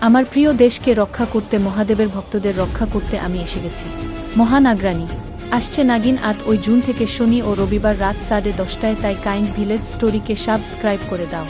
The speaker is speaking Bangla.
আমার প্রিয় দেশকে রক্ষা করতে, মহাদেবের ভক্তদের রক্ষা করতে আমি এসে গেছি। মহানাগরানী আসছে নাগিন 8 জুন থেকে শনি ও রবিবার রাত 10:30টায়, তাই কাইন্ড ভিলেজ স্টোরিকে সাবস্ক্রাইব করে দাও।